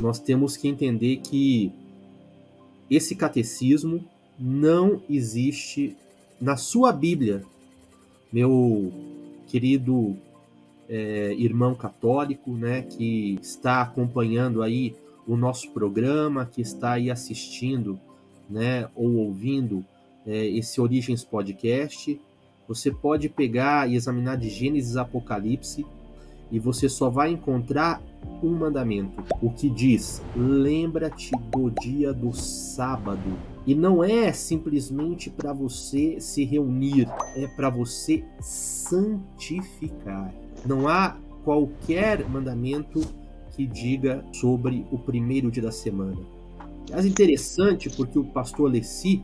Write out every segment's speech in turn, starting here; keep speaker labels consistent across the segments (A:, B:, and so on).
A: nós temos que entender que esse catecismo não existe na sua Bíblia, meu querido irmão católico, né, que está acompanhando aí o nosso programa, que está aí assistindo, né, ou ouvindo esse Origens Podcast. Você pode pegar e examinar de Gênesis a Apocalipse e você só vai encontrar um mandamento, o que diz: lembra-te do dia do sábado. E não é simplesmente para você se reunir, é para você santificar. Não há qualquer mandamento que diga sobre o primeiro dia da semana. É interessante porque o pastor Alessi,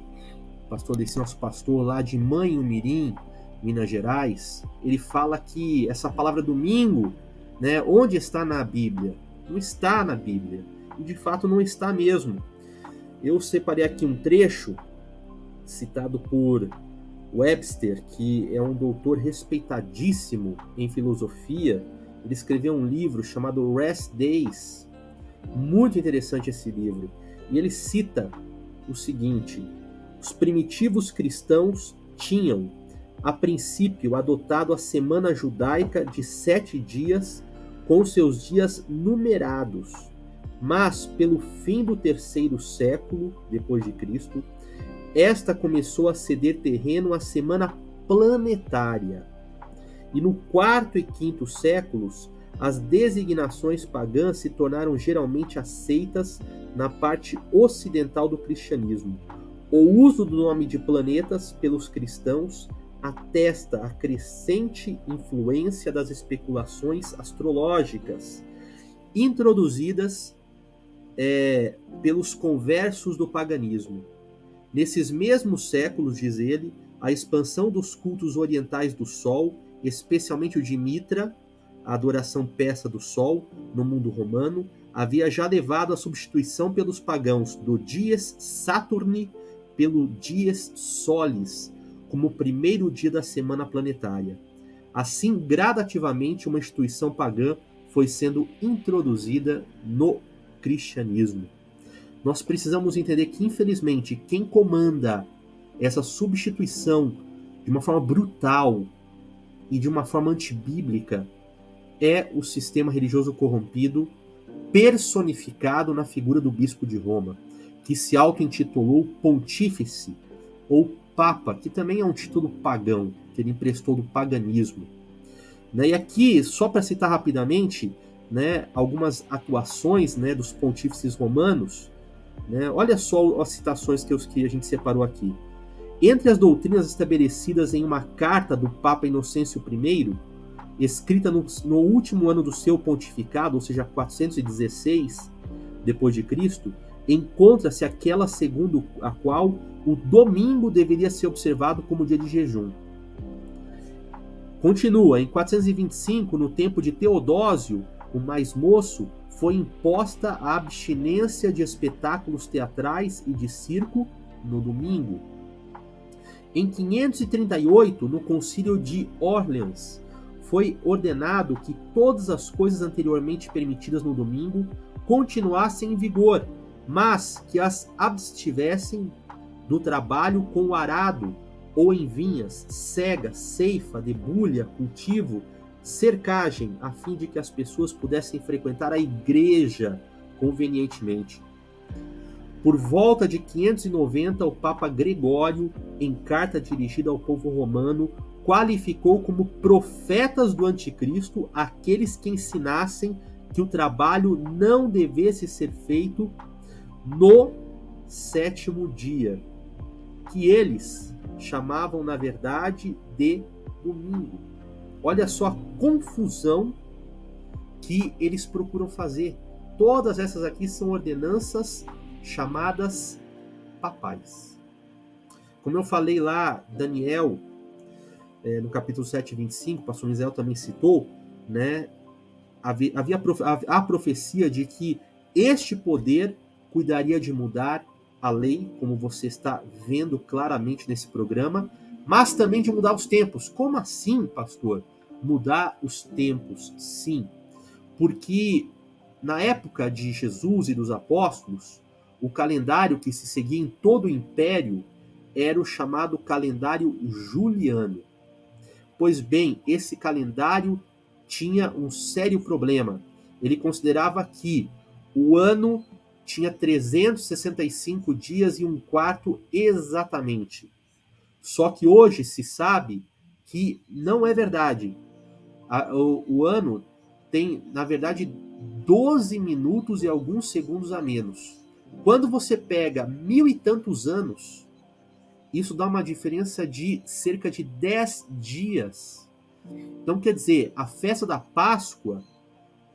A: nosso pastor lá de Manhumirim, Minas Gerais, ele fala que essa palavra domingo, né, onde está na Bíblia? Não está na Bíblia. E de fato não está mesmo. Eu separei aqui um trecho citado por Webster, que é um doutor respeitadíssimo em filosofia. Ele escreveu um livro chamado Rest Days. Muito interessante esse livro. E ele cita o seguinte: os primitivos cristãos tinham, a princípio, adotado a semana judaica de 7 dias, com seus dias numerados. Mas, pelo fim do 3º século depois de Cristo, esta começou a ceder terreno à semana planetária. E no 4º e 5º séculos, as designações pagãs se tornaram geralmente aceitas na parte ocidental do cristianismo. O uso do nome de planetas pelos cristãos atesta a crescente influência das especulações astrológicas introduzidas pelos conversos do paganismo. Nesses mesmos séculos, diz ele, a expansão dos cultos orientais do Sol, especialmente o de Mitra, a adoração persa do Sol, no mundo romano, havia já levado à substituição pelos pagãos do Dies Saturni pelo Dies Solis, como o primeiro dia da semana planetária. Assim, gradativamente, uma instituição pagã foi sendo introduzida no cristianismo. Nós precisamos entender que, infelizmente, quem comanda essa substituição de uma forma brutal e de uma forma antibíblica é o sistema religioso corrompido, personificado na figura do bispo de Roma, que se auto-intitulou pontífice ou papa, que também é um título pagão, que ele emprestou do paganismo. E aqui, só para citar rapidamente, algumas atuações dos pontífices romanos, olha só as citações que a gente separou aqui. Entre as doutrinas estabelecidas em uma carta do Papa Inocêncio I, escrita no último ano do seu pontificado, ou seja, 416 depois de Cristo, encontra-se aquela segundo a qual o domingo deveria ser observado como dia de jejum. Continua, em 425, no tempo de Teodósio, o mais moço, foi imposta a abstinência de espetáculos teatrais e de circo no domingo. Em 538, no concílio de Orleans, foi ordenado que todas as coisas anteriormente permitidas no domingo continuassem em vigor, mas que as abstivessem do trabalho com o arado, ou em vinhas, cega, ceifa, debulha, cultivo, cercagem, a fim de que as pessoas pudessem frequentar a igreja convenientemente. Por volta de 590, o Papa Gregório, em carta dirigida ao povo romano, qualificou como profetas do anticristo aqueles que ensinassem que o trabalho não devesse ser feito no 7º dia, que eles chamavam, na verdade, de domingo. Olha só a confusão que eles procuram fazer. Todas essas aqui são ordenanças chamadas papais. Como eu falei lá, Daniel, no capítulo 7, 25, o pastor Misael também citou, havia a profecia de que este poder cuidaria de mudar a lei, como você está vendo claramente nesse programa, mas também de mudar os tempos. Como assim, pastor? Mudar os tempos, sim. Porque na época de Jesus e dos apóstolos, o calendário que se seguia em todo o império era o chamado calendário juliano. Pois bem, esse calendário tinha um sério problema. Ele considerava que o ano tinha 365 dias e um quarto exatamente. Só que hoje se sabe que não é verdade. O ano tem, na verdade, 12 minutos e alguns segundos a menos. Quando você pega 1000 e tantos anos, isso dá uma diferença de cerca de 10 dias. Então, quer dizer, a festa da Páscoa,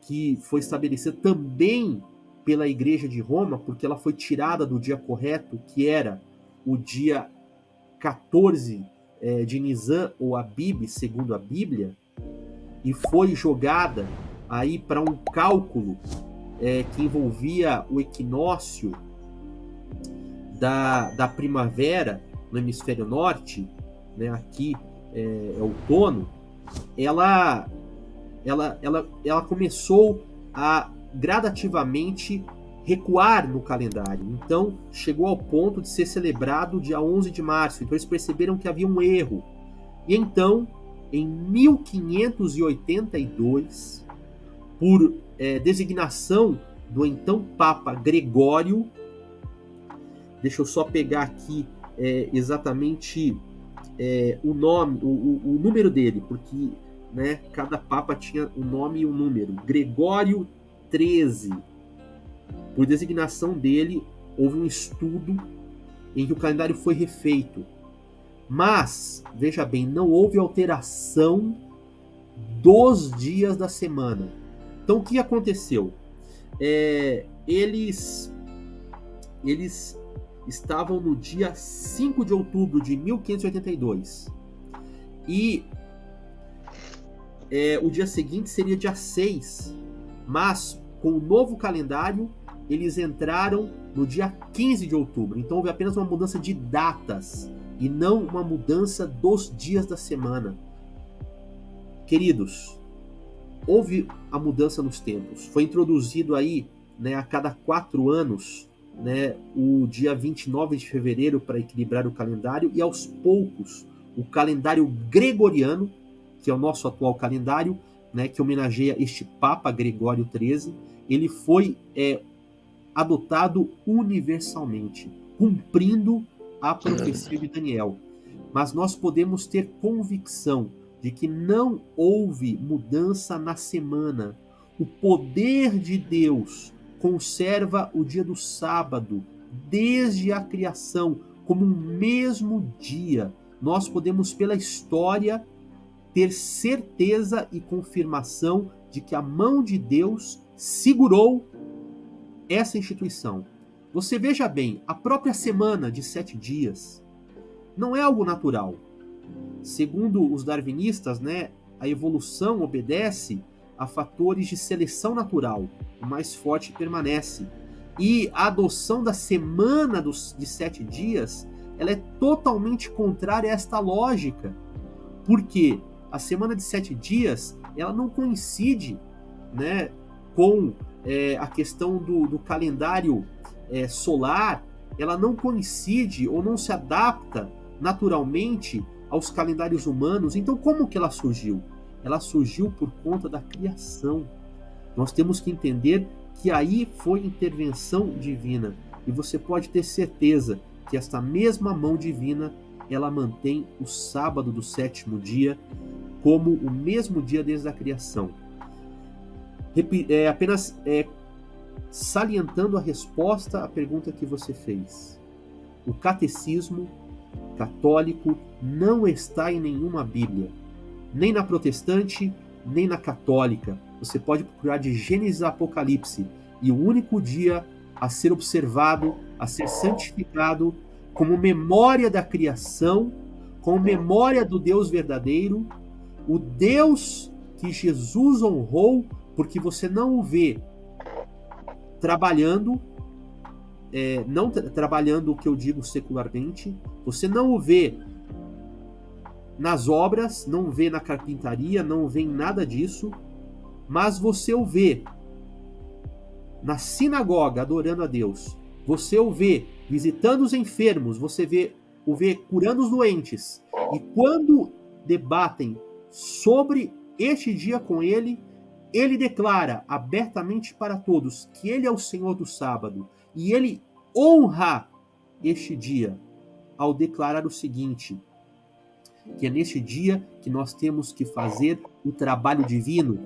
A: que foi estabelecida também pela Igreja de Roma, porque ela foi tirada do dia correto, que era o dia 14 de Nisan, ou Abib, segundo a Bíblia, e foi jogada aí para um cálculo que envolvia o equinócio da primavera no hemisfério norte, né, aqui é outono, ela começou a gradativamente recuar no calendário. Então, chegou ao ponto de ser celebrado dia 11 de março. Então, eles perceberam que havia um erro. E então, em 1582, por designação do então Papa Gregório, deixa eu só pegar aqui exatamente o nome, o número dele, porque, né, cada Papa tinha um nome e um número. Gregório XIII. Por designação dele, houve um estudo em que o calendário foi refeito. Mas, veja bem, não houve alteração dos dias da semana. Então, o que aconteceu? Eles estavam no dia 5 de outubro de 1582. E o dia seguinte seria dia 6. Mas, com o novo calendário, eles entraram no dia 15 de outubro. Então, houve apenas uma mudança de datas e não uma mudança dos dias da semana. Queridos, houve a mudança nos tempos. Foi introduzido aí, né, a cada 4 anos, né, o dia 29 de fevereiro para equilibrar o calendário, e aos poucos o calendário gregoriano, que é o nosso atual calendário, né, que homenageia este Papa Gregório XIII, ele foi adotado universalmente, cumprindo a profecia de Daniel. Mas nós podemos ter convicção de que não houve mudança na semana. O poder de Deus conserva o dia do sábado, desde a criação, como um mesmo dia. Nós podemos, pela história, ter certeza e confirmação de que a mão de Deus segurou essa instituição. Você veja bem, a própria semana de 7 dias não é algo natural. Segundo os darwinistas, né, a evolução obedece a fatores de seleção natural. O mais forte permanece. E a adoção da semana de 7 dias, ela é totalmente contrária a esta lógica. Porque a semana de 7 dias, ela não coincide, né, com a questão do calendário solar, ela não coincide ou não se adapta naturalmente aos calendários humanos. Então, como que ela surgiu? Ela surgiu por conta da criação. Nós temos que entender que aí foi intervenção divina. E você pode ter certeza que esta mesma mão divina, ela mantém o sábado do 7º dia como o mesmo dia desde a criação. Apenas salientando a resposta à pergunta que você fez. O catecismo católico não está em nenhuma Bíblia, nem na protestante, nem na católica. Você pode procurar de Gênesis a Apocalipse, e o único dia a ser observado, a ser santificado como memória da criação, como memória do Deus verdadeiro, o Deus que Jesus honrou, porque você não o vê trabalhando, não trabalhando o que eu digo secularmente, você não o vê nas obras, não o vê na carpintaria, não o vê em nada disso, mas você o vê na sinagoga adorando a Deus, você o vê visitando os enfermos, você o vê curando os doentes, e quando debatem sobre este dia com ele, ele declara abertamente para todos que ele é o Senhor do sábado, e ele honra este dia ao declarar o seguinte: que é neste dia que nós temos que fazer o trabalho divino.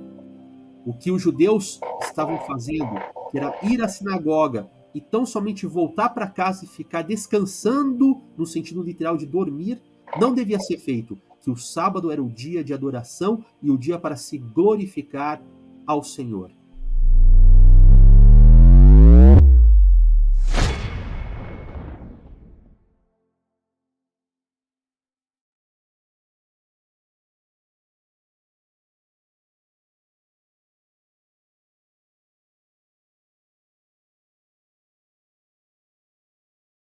A: O que os judeus estavam fazendo, que era ir à sinagoga e tão somente voltar para casa e ficar descansando, no sentido literal de dormir, não devia ser feito. Que o sábado era o dia de adoração e o dia para se glorificar ao Senhor.